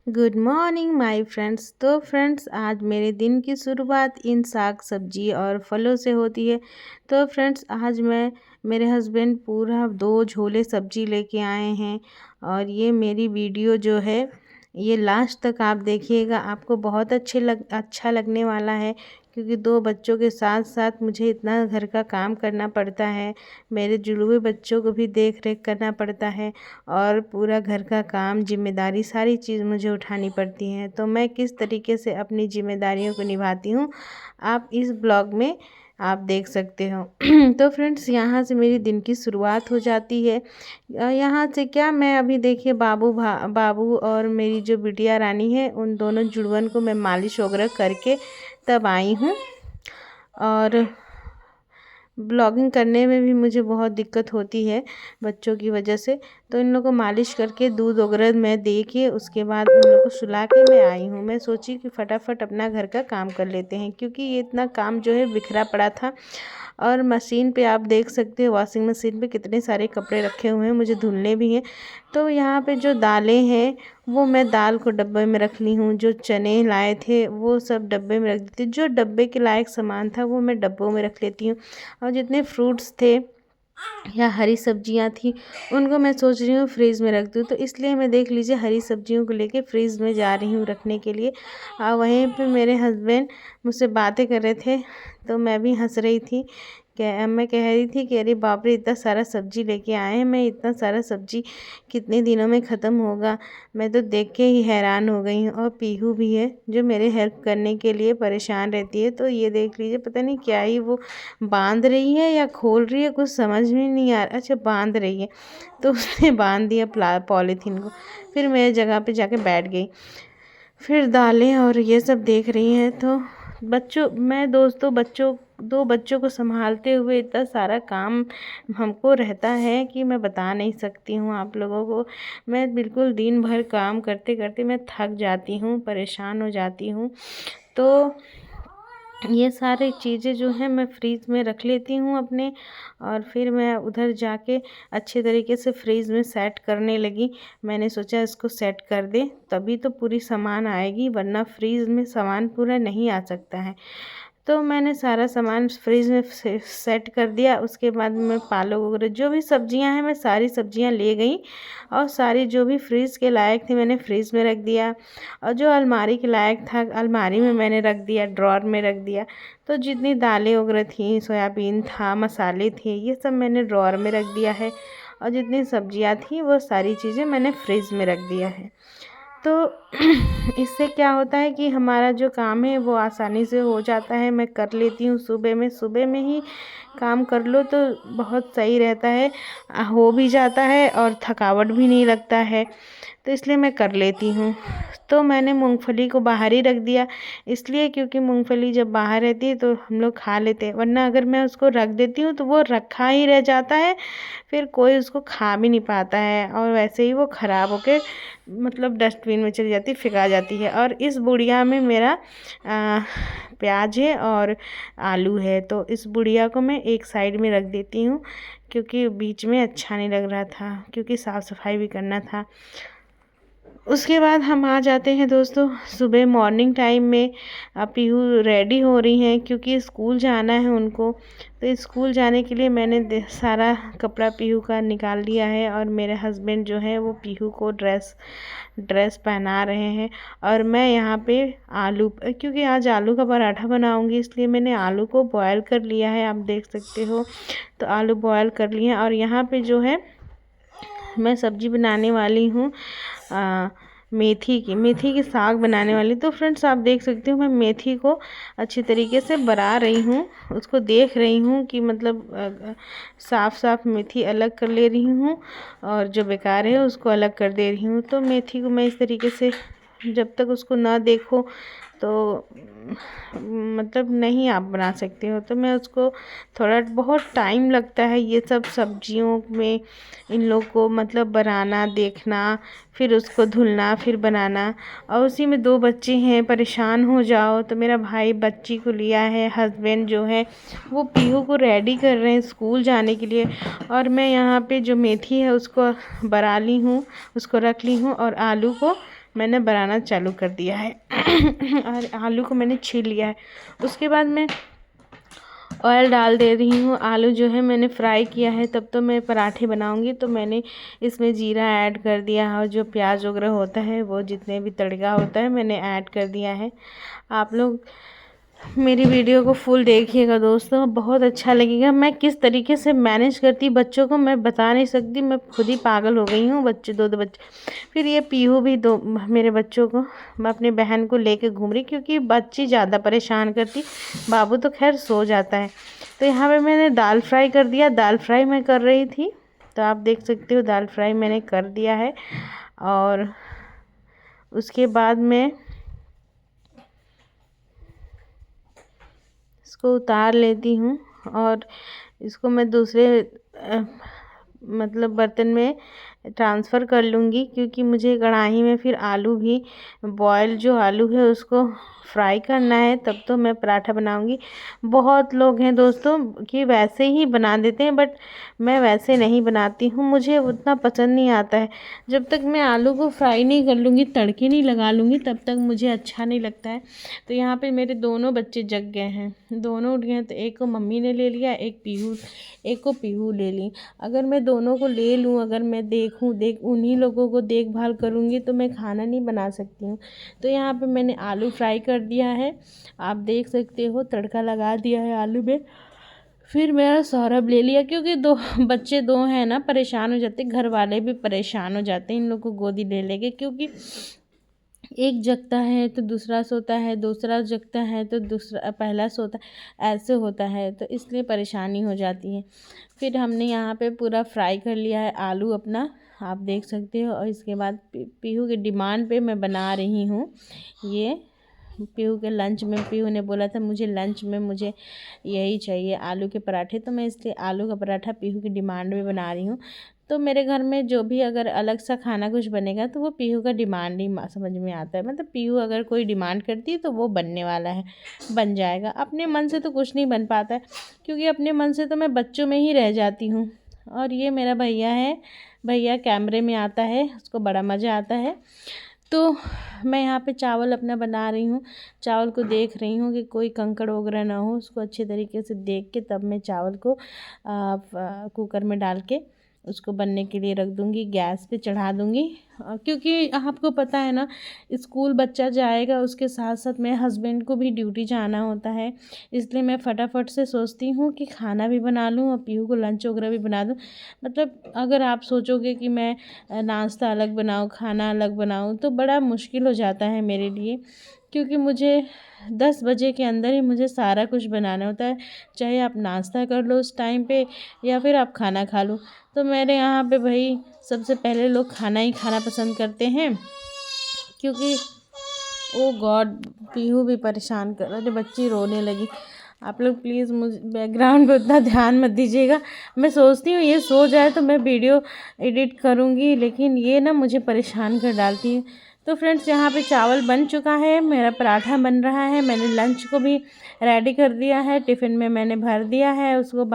Good morning my friends. तो friends, आज मेरे दिन की शुरुआत इन साग सब्जी और फलों से होती है। तो फ्रेंड्स, आज मेरे हस्बैंड पूरा 2 झोले सब्जी लेके आए हैं। और ये मेरी वीडियो जो है ये लास्ट तक आप देखिएगा, आपको बहुत अच्छा लगने वाला है। क्योंकि 2 बच्चों के साथ साथ मुझे इतना घर का काम करना पड़ता है, मेरे जुड़वे बच्चों को भी देख रेख करना पड़ता है और पूरा घर का काम जिम्मेदारी सारी चीज़ मुझे उठानी पड़ती हैं। तो मैं किस तरीके से अपनी जिम्मेदारियों को निभाती हूँ, आप इस ब्लॉग में आप देख सकते हो। तो फ्रेंड्स, यहाँ से मेरी दिन की शुरुआत हो जाती है। यहाँ से क्या, मैं अभी देखिए बाबू और मेरी जो बिटिया रानी है, उन दोनों जुड़वन को मैं मालिश वगैरह करके तब आई हूँ। और ब्लॉगिंग करने में भी मुझे बहुत दिक्कत होती है बच्चों की वजह से। तो इन लोगों को मालिश करके दूध वगैरह मैं दे के उसके बाद उन लोगों को सुला के मैं आई हूँ। मैं सोची कि फटाफट अपना घर का काम कर लेते हैं, क्योंकि ये इतना काम जो है बिखरा पड़ा था। और मशीन पे आप देख सकते हो, वॉशिंग मशीन पे कितने सारे कपड़े रखे हुए हैं, मुझे धुलने भी हैं। तो यहाँ पे जो दालें हैं वो मैं दाल को डब्बे में रख ली हूँ। जो चने लाए थे वो सब डब्बे में रख देती हूँ। जो डब्बे के लायक सामान था वो मैं डब्बों में रख लेती हूँ। और जितने फ्रूट्स थे या हरी सब्जियां थी, उनको मैं सोच रही हूँ फ्रीज़ में रख दूँ। तो इसलिए मैं देख लीजिए हरी सब्जियों को लेके फ्रीज़ में जा रही हूँ रखने के लिए। और वहीं पे मेरे हस्बैंड मुझसे बातें कर रहे थे, तो मैं भी हंस रही थी। मैं कह रही थी कि अरे बाप रे, इतना सारा सब्जी लेके आए हैं, मैं इतना सारा सब्जी कितने दिनों में ख़त्म होगा। मैं तो देख के ही हैरान हो गई हूँ। और पीहू भी है जो मेरे हेल्प करने के लिए परेशान रहती है। तो ये देख लीजिए, पता नहीं क्या ही वो बांध रही है या खोल रही है, कुछ समझ में नहीं आ रहा। अच्छा, बांध रही है। तो उसने बांध दिया पॉलीथीन को। फिर मेरे जगह पे जाके बैठ गई। फिर दालें और ये सब देख रही हैं। तो बच्चों 2 बच्चों को संभालते हुए इतना सारा काम हमको रहता है कि मैं बता नहीं सकती हूँ आप लोगों को। मैं बिल्कुल दिन भर काम करते करते मैं थक जाती हूँ, परेशान हो जाती हूँ। तो ये सारी चीज़ें जो हैं मैं फ्रीज़ में रख लेती हूँ अपने। और फिर मैं उधर जाके अच्छे तरीके से फ्रीज़ में सेट करने लगी। मैंने सोचा इसको सेट कर दे तभी तो पूरी सामान आएगी, वरना फ्रीज़ में सामान पूरा नहीं आ सकता है। तो मैंने सारा सामान फ्रीज़ में सेट कर दिया। उसके बाद मैं पालक वगैरह जो भी सब्जियां हैं, मैं सारी सब्जियां ले गई और सारी जो भी फ्रीज़ के लायक थी मैंने फ्रीज़ में रख दिया। और जो अलमारी के लायक था अलमारी में मैंने रख दिया, ड्रॉर में रख दिया। तो जितनी दालें वगैरह थी, सोयाबीन था, मसाले थे, ये सब मैंने ड्रॉर में रख दिया है। और जितनी सब्जियां थी वो सारी चीज़ें मैंने फ्रीज़ में रख दिया है। तो इससे क्या होता है कि हमारा जो काम है वो आसानी से हो जाता है। मैं कर लेती हूँ सुबह में ही काम कर लो तो बहुत सही रहता है, हो भी जाता है और थकावट भी नहीं लगता है। तो इसलिए मैं कर लेती हूँ। तो मैंने मूंगफली को बाहर ही रख दिया, इसलिए क्योंकि मूंगफली जब बाहर रहती है तो हम लोग खा लेते हैं, वरना अगर मैं उसको रख देती हूँ तो वो रखा ही रह जाता है, फिर कोई उसको खा भी नहीं पाता है। और वैसे ही वो ख़राब होके मतलब डस्टबिन में चली जाती, फेंका जाती है। और इस बुढ़िया में मेरा प्याज है और आलू है, तो इस बुढ़िया को मैं एक साइड में रख देती हूँ, क्योंकि बीच में अच्छा नहीं लग रहा था, क्योंकि साफ़ सफाई भी करना था। उसके बाद हम आ जाते हैं दोस्तों सुबह मॉर्निंग टाइम में। पीहू रेडी हो रही हैं क्योंकि स्कूल जाना है उनको। तो स्कूल जाने के लिए मैंने सारा कपड़ा पीहू का निकाल लिया है। और मेरे हस्बैंड जो है वो पीहू को ड्रेस पहना रहे हैं। और मैं यहाँ पे क्योंकि आज आलू का पराठा बनाऊंगी, इसलिए मैंने आलू को बॉयल कर लिया है, आप देख सकते हो। तो आलू बॉयल कर लिए हैं। और यहाँ पे जो है मैं सब्जी बनाने वाली हूँ मेथी की साग बनाने वाली। तो फ्रेंड्स, आप देख सकते हो मैं मेथी को अच्छी तरीके से बना रही हूँ, उसको देख रही हूँ कि मतलब साफ मेथी अलग कर ले रही हूँ और जो बेकार है उसको अलग कर दे रही हूँ। तो मेथी को मैं इस तरीके से, जब तक उसको ना देखो तो मतलब नहीं आप बना सकते हो। तो मैं उसको थोड़ा बहुत टाइम लगता है ये सब सब्जियों में, इन लोग को मतलब बनाना, देखना, फिर उसको धुलना, फिर बनाना। और उसी में 2 बच्चे हैं, परेशान हो जाओ। तो मेरा भाई बच्ची को लिया है, हस्बैंड जो है वो पीहू को रेडी कर रहे हैं स्कूल जाने के लिए। और मैं यहाँ पे जो मेथी है उसको बरा ली हूँ, उसको रख ली हूँ और आलू को मैंने बनाना चालू कर दिया है। और आलू को मैंने छील लिया है। उसके बाद मैं ऑयल डाल दे रही हूँ। आलू जो है मैंने फ्राई किया है, तब तो मैं पराठे बनाऊँगी तो मैंने इसमें जीरा ऐड कर दिया है, और जो प्याज वगैरह होता है वो जितने भी तड़का होता है मैंने ऐड कर दिया है। आप लोग मेरी वीडियो को फुल देखिएगा दोस्तों, बहुत अच्छा लगेगा। मैं किस तरीके से मैनेज करती बच्चों को मैं बता नहीं सकती, मैं खुद ही पागल हो गई हूँ। बच्चे दो बच्चे, फिर ये पीहू भी दो मेरे बच्चों को मैं अपनी बहन को लेके घूम रही, क्योंकि बच्ची ज़्यादा परेशान करती, बाबू तो खैर सो जाता है। तो यहाँ पे मैंने दाल फ्राई कर दिया। दाल फ्राई मैं कर रही थी, तो आप देख सकते हो दाल फ्राई मैंने कर दिया है। और उसके बाद मैं इसको उतार लेती हूँ, और इसको मैं दूसरे मतलब बर्तन में ट्रांसफ़र कर लूँगी, क्योंकि मुझे कढ़ाई में फिर आलू भी बॉयल जो आलू है उसको फ्राई करना है, तब तो मैं पराठा बनाऊँगी। बहुत लोग हैं दोस्तों कि वैसे ही बना देते हैं, बट मैं वैसे नहीं बनाती हूँ, मुझे उतना पसंद नहीं आता है। जब तक मैं आलू को फ्राई नहीं कर लूँगी, तड़के नहीं लगा लूँगी, तब तक मुझे अच्छा नहीं लगता है। तो यहाँ पे मेरे दोनों बच्चे जग गए हैं, दोनों उठ गए हैं। तो एक को मम्मी ने ले लिया, एक को पीहू ले ली। अगर मैं दोनों को ले लूँ, अगर मैं उन्हीं लोगों को देखभाल करूँगी तो मैं खाना नहीं बना सकती हूँ। तो यहाँ पे मैंने आलू फ्राई कर दिया है, आप देख सकते हो, तड़का लगा दिया है आलू में। फिर मेरा सौरभ ले लिया, क्योंकि दो बच्चे दो हैं ना, परेशान हो जाते, घर वाले भी परेशान हो जाते हैं इन लोग को गोदी ले लेके, क्योंकि एक जगता है तो दूसरा सोता है, दूसरा जगता है तो दूसरा पहला सोता है, ऐसे होता है, तो इसलिए परेशानी हो जाती है। फिर हमने यहाँ पे पूरा फ्राई कर लिया है आलू अपना, आप देख सकते हो। और इसके बाद पीहू के डिमांड पे मैं बना रही हूँ ये। पीहू के लंच में, पीहू ने बोला था मुझे लंच में मुझे यही चाहिए आलू के पराठे, तो मैं इसलिए आलू का पराठा पीहू की डिमांड में बना रही हूँ। तो मेरे घर में जो भी अगर अलग सा खाना कुछ बनेगा तो वो पीहू का डिमांड ही समझ में आता है। मतलब पीहू अगर कोई डिमांड करती है तो वो बनने वाला है, बन जाएगा। अपने मन से तो कुछ नहीं बन पाता है, क्योंकि अपने मन से तो मैं बच्चों में ही रह जाती हूँ। और ये मेरा भैया है, भैया कैमरे में आता है, उसको बड़ा मज़ा आता है। तो मैं यहाँ पे चावल अपना बना रही हूँ, चावल को देख रही हूँ कि कोई कंकड़ वगैरह ना हो, उसको अच्छे तरीके से देख के तब मैं चावल को कुकर में डाल के उसको बनने के लिए रख दूँगी, गैस पे चढ़ा दूँगी। क्योंकि आपको पता है ना, स्कूल बच्चा जाएगा, उसके साथ साथ मेरे हस्बैंड को भी ड्यूटी जाना होता है, इसलिए मैं फटाफट से सोचती हूँ कि खाना भी बना लूँ और पीहू को लंच वगैरह भी बना दूँ। मतलब अगर आप सोचोगे कि मैं नाश्ता अलग बनाऊँ, खाना अलग बनाऊँ, तो बड़ा मुश्किल हो जाता है मेरे लिए, क्योंकि मुझे 10 बजे के अंदर ही मुझे सारा कुछ बनाना होता है, चाहे आप नाश्ता कर लो उस टाइम पे या फिर आप खाना खा लो। तो मेरे यहाँ पे भाई सबसे पहले लोग खाना ही खाना पसंद करते हैं, क्योंकि ओ गॉड, पीहू भी परेशान कर, अरे बच्ची रोने लगी। आप लोग प्लीज़ मुझ बैकग्राउंड पे उतना ध्यान मत दीजिएगा। मैं सोचती हूँ ये सो जाए तो मैं वीडियो एडिट करूँगी, लेकिन ये ना मुझे परेशान कर डालती है। तो फ्रेंड्स यहाँ पे चावल बन चुका है, मेरा पराठा बन रहा है, मैंने लंच को भी रेडी कर दिया है, टिफ़िन में मैंने भर दिया है उसको,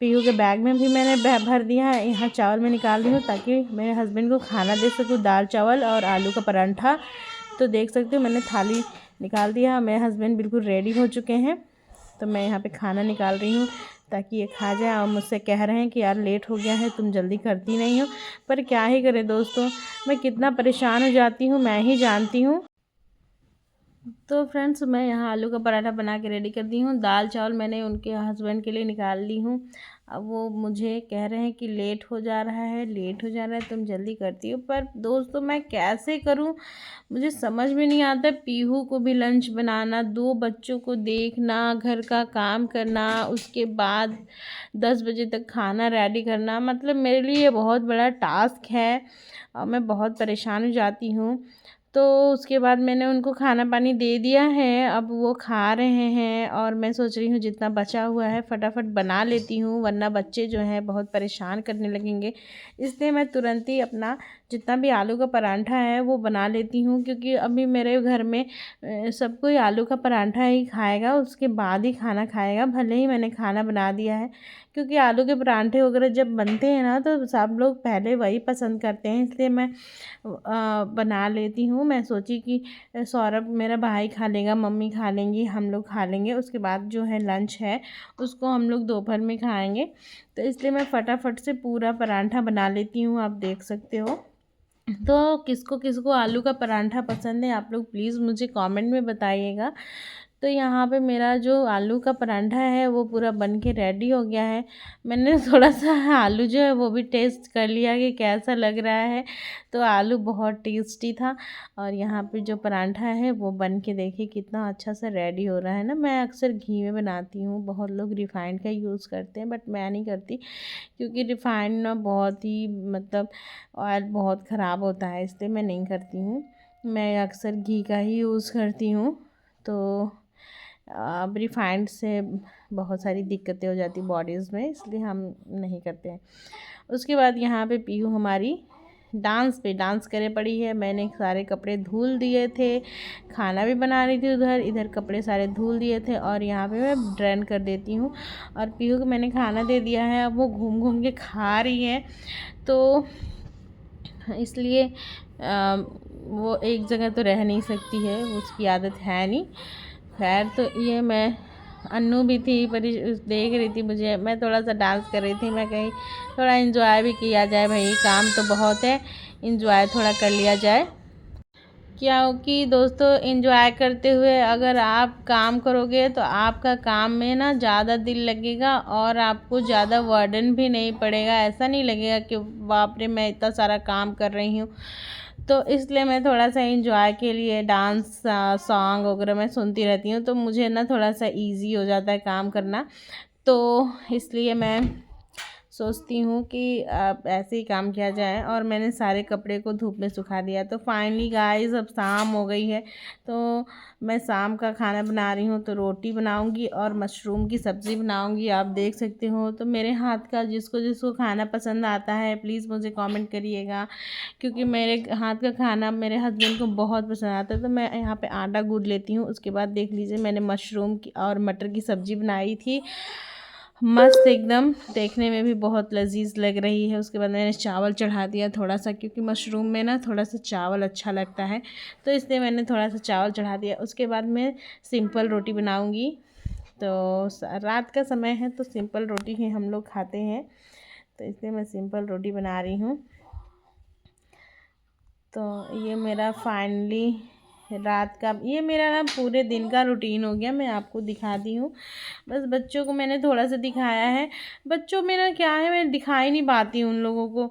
पीहू के बैग में भी मैंने भर दिया है। यहाँ चावल मैं निकाल रही हूँ ताकि मेरे हस्बैंड को खाना दे सकूँ, दाल चावल और आलू का पराठा। तो देख सकते हो मैंने थाली निकाल दिया, मेरे हस्बैंड बिल्कुल रेडी हो चुके हैं। तो मैं यहाँ पे खाना निकाल रही हूँ ताकि ये खा जाए, और मुझसे कह रहे हैं कि यार लेट हो गया है, तुम जल्दी करती नहीं हो। पर क्या ही करें दोस्तों, मैं कितना परेशान हो जाती हूँ मैं ही जानती हूँ। तो फ्रेंड्स मैं यहाँ आलू का पराठा बना के रेडी कर दी हूँ। दाल चावल मैंने उनके हस्बैंड के लिए निकाल ली हूँ। अब वो मुझे कह रहे हैं कि लेट हो जा रहा है, लेट हो जा रहा है, तुम जल्दी करती हो। पर दोस्तों मैं कैसे करूँ, मुझे समझ में नहीं आता। पीहू को भी लंच बनाना, 2 बच्चों को देखना, घर का काम करना, उसके बाद 10 बजे तक खाना रेडी करना, मतलब मेरे लिए बहुत बड़ा टास्क है और मैं बहुत परेशान हो जाती हूँ। तो उसके बाद मैंने उनको खाना पानी दे दिया है, अब वो खा रहे हैं, और मैं सोच रही हूँ जितना बचा हुआ है फटाफट बना लेती हूँ, वरना बच्चे जो हैं बहुत परेशान करने लगेंगे। इसलिए मैं तुरंत ही अपना जितना भी आलू का पराठा है वो बना लेती हूँ, क्योंकि अभी मेरे घर में सब कोई आलू का पराठा ही खाएगा, उसके बाद ही खाना खाएगा, भले ही मैंने खाना बना दिया है। क्योंकि आलू के परांठे वगैरह जब बनते हैं ना तो सब लोग पहले वही पसंद करते हैं, इसलिए मैं बना लेती हूँ। मैं सोची कि सौरभ मेरा भाई खा लेगा, मम्मी खा लेंगी, हम लोग खा लेंगे, उसके बाद जो है लंच है उसको हम लोग दोपहर में खाएंगे। तो इसलिए मैं फटाफट से पूरा परांठा बना लेती हूँ, आप देख सकते हो। तो किसको किसको आलू का परांठा पसंद है आप लोग प्लीज़ मुझे कमेंट में बताइएगा। तो यहाँ पे मेरा जो आलू का परांठा है वो पूरा बन के रेडी हो गया है। मैंने थोड़ा सा आलू जो है वो भी टेस्ट कर लिया कि कैसा लग रहा है, तो आलू बहुत टेस्टी था। और यहाँ पे जो परांठा है वो बन के देखिए कितना अच्छा सा रेडी हो रहा है ना। मैं अक्सर घी में बनाती हूँ, बहुत लोग रिफाइंड का यूज़ करते हैं बट मैं नहीं करती, क्योंकि रिफाइंड ना बहुत ही मतलब ऑयल बहुत ख़राब होता है, इसलिए मैं नहीं करती हूँ। मैं अक्सर घी का ही यूज़ करती हूँ। तो अब रिफाइंड से बहुत सारी दिक्कतें हो जाती बॉडीज़ में, इसलिए हम नहीं करते हैं। उसके बाद यहाँ पे पीहू हमारी डांस करे पड़ी है। मैंने सारे कपड़े धुल दिए थे, खाना भी बना रही थी उधर, इधर कपड़े सारे धुल दिए थे और यहाँ पे मैं ड्रेन कर देती हूँ। और पीहू को मैंने खाना दे दिया है, अब वो घूम घूम के खा रही है, तो इसलिए वो एक जगह तो रह नहीं सकती है, उसकी आदत है नहीं। खैर तो ये मैं अन्नू भी थी पर देख रही थी मुझे, मैं थोड़ा सा डांस कर रही थी, मैं कहीं थोड़ा एंजॉय भी किया जाए, भाई काम तो बहुत है, एंजॉय थोड़ा कर लिया जाए। क्योंकि दोस्तों एंजॉय करते हुए अगर आप काम करोगे तो आपका काम में ना ज़्यादा दिल लगेगा और आपको ज़्यादा वर्डन भी नहीं पड़ेगा। ऐसा नहीं लगेगा कि बाप रे मैं इतना सारा काम कर रही हूँ। तो इसलिए मैं थोड़ा सा एंजॉय के लिए डांस सॉन्ग वगैरह मैं सुनती रहती हूँ, तो मुझे ना थोड़ा सा इजी हो जाता है काम करना। तो इसलिए मैं सोचती हूँ कि अब ऐसे ही काम किया जाए। और मैंने सारे कपड़े को धूप में सुखा दिया। तो फाइनली गाइस अब शाम हो गई है, तो मैं शाम का खाना बना रही हूँ। तो रोटी बनाऊँगी और मशरूम की सब्ज़ी बनाऊँगी, आप देख सकते हो। तो मेरे हाथ का जिसको जिसको खाना पसंद आता है प्लीज़ मुझे कमेंट करिएगा, क्योंकि मेरे हाथ का खाना मेरे हस्बैंड को बहुत पसंद आता है। तो मैं यहाँ पे आटा गूँथ लेती हूँ। उसके बाद देख लीजिए मैंने मशरूम की और मटर की सब्ज़ी बनाई थी, मस्त एकदम, देखने में भी बहुत लजीज लग रही है। उसके बाद मैंने चावल चढ़ा दिया थोड़ा सा, क्योंकि मशरूम में ना थोड़ा सा चावल अच्छा लगता है, तो इसलिए मैंने थोड़ा सा चावल चढ़ा दिया। उसके बाद मैं सिंपल रोटी बनाऊंगी। तो रात का समय है तो सिंपल रोटी ही हम लोग खाते हैं, तो इसलिए मैं सिंपल रोटी बना रही हूँ। तो ये मेरा फाइनली रात का, ये मेरा ना पूरे दिन का रूटीन हो गया। मैं आपको दिखाती हूँ, बस बच्चों को मैंने थोड़ा सा दिखाया है। बच्चों में ना क्या है, मैं दिखा ही नहीं पाती उन लोगों को,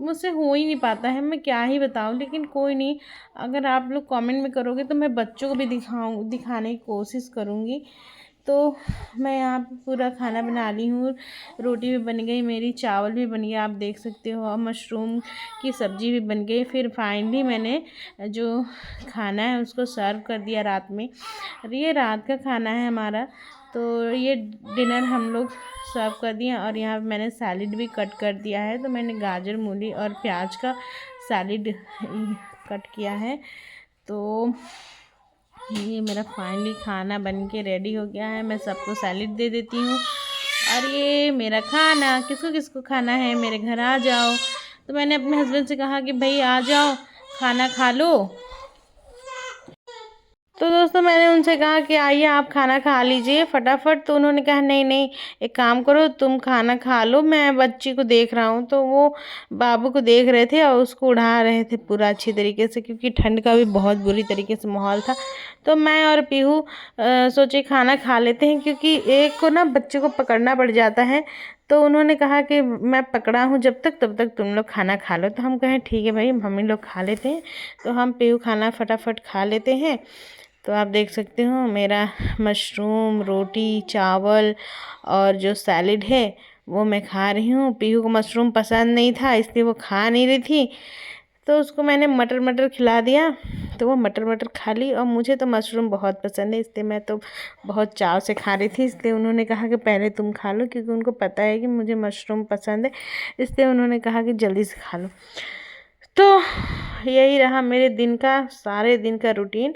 मुझसे हो ही नहीं पाता है, मैं क्या ही बताऊँ। लेकिन कोई नहीं, अगर आप लोग कमेंट में करोगे तो मैं बच्चों को भी दिखाने की कोशिश करूँगी। तो मैं यहाँ पे पूरा खाना बना ली हूँ, रोटी भी बन गई मेरी, चावल भी बन गया आप देख सकते हो, और मशरूम की सब्ज़ी भी बन गई। फिर फाइनली मैंने जो खाना है उसको सर्व कर दिया रात में। ये रात का खाना है हमारा, तो ये डिनर हम लोग सर्व कर दिए। और यहाँ पे मैंने सैलेड भी कट कर दिया है, तो मैंने गाजर मूली और प्याज का सैलेड कट किया है। तो ये मेरा फाइनली खाना बन के रेडी हो गया है, मैं सबको सैलेड दे देती हूँ। और ये मेरा खाना, किसको किसको खाना है मेरे घर आ जाओ। तो मैंने अपने हस्बैंड से कहा कि भाई आ जाओ खाना खा लो। तो दोस्तों मैंने उनसे कहा कि आइए आप खाना खा लीजिए फटाफट। तो उन्होंने कहा नहीं नहीं, एक काम करो तुम खाना खा लो, मैं बच्ची को देख रहा हूँ। तो वो बाबू को देख रहे थे और उसको उड़ा रहे थे पूरा अच्छी तरीके से, क्योंकि ठंड का भी बहुत बुरी तरीके से माहौल था। तो मैं और पीहू सोचे खाना खा लेते हैं, क्योंकि एक को ना बच्चे को पकड़ना पड़ जाता है। तो उन्होंने कहा कि मैं पकड़ा हूँ जब तक, तब तक तुम लोग खाना खा लो। तो हम कहें ठीक है भाई, हम ही लोग खा लेते हैं। तो हम पीहू खाना फटाफट खा लेते हैं। तो आप देख सकते हो मेरा मशरूम, रोटी, चावल और जो सैलेड है वो मैं खा रही हूँ। पीहू को मशरूम पसंद नहीं था, इसलिए वो खा नहीं रही थी, तो उसको मैंने मटर मटर खिला दिया, तो वो मटर मटर खा ली। और मुझे तो मशरूम बहुत पसंद है, इसलिए मैं तो बहुत चाव से खा रही थी। इसलिए उन्होंने कहा कि पहले तुम खा लो, क्योंकि उनको पता है कि मुझे मशरूम पसंद है, इसलिए उन्होंने कहा कि जल्दी से खा लो। तो यही रहा मेरे दिन का, सारे दिन का रूटीन।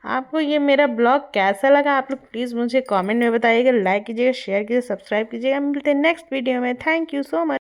आपको ये मेरा ब्लॉग कैसा लगा आप लोग प्लीज़ मुझे कमेंट में बताइएगा, लाइक कीजिएगा, शेयर कीजिएगा, सब्सक्राइब कीजिएगा। मिलते हैं नेक्स्ट वीडियो में। Thank you so much.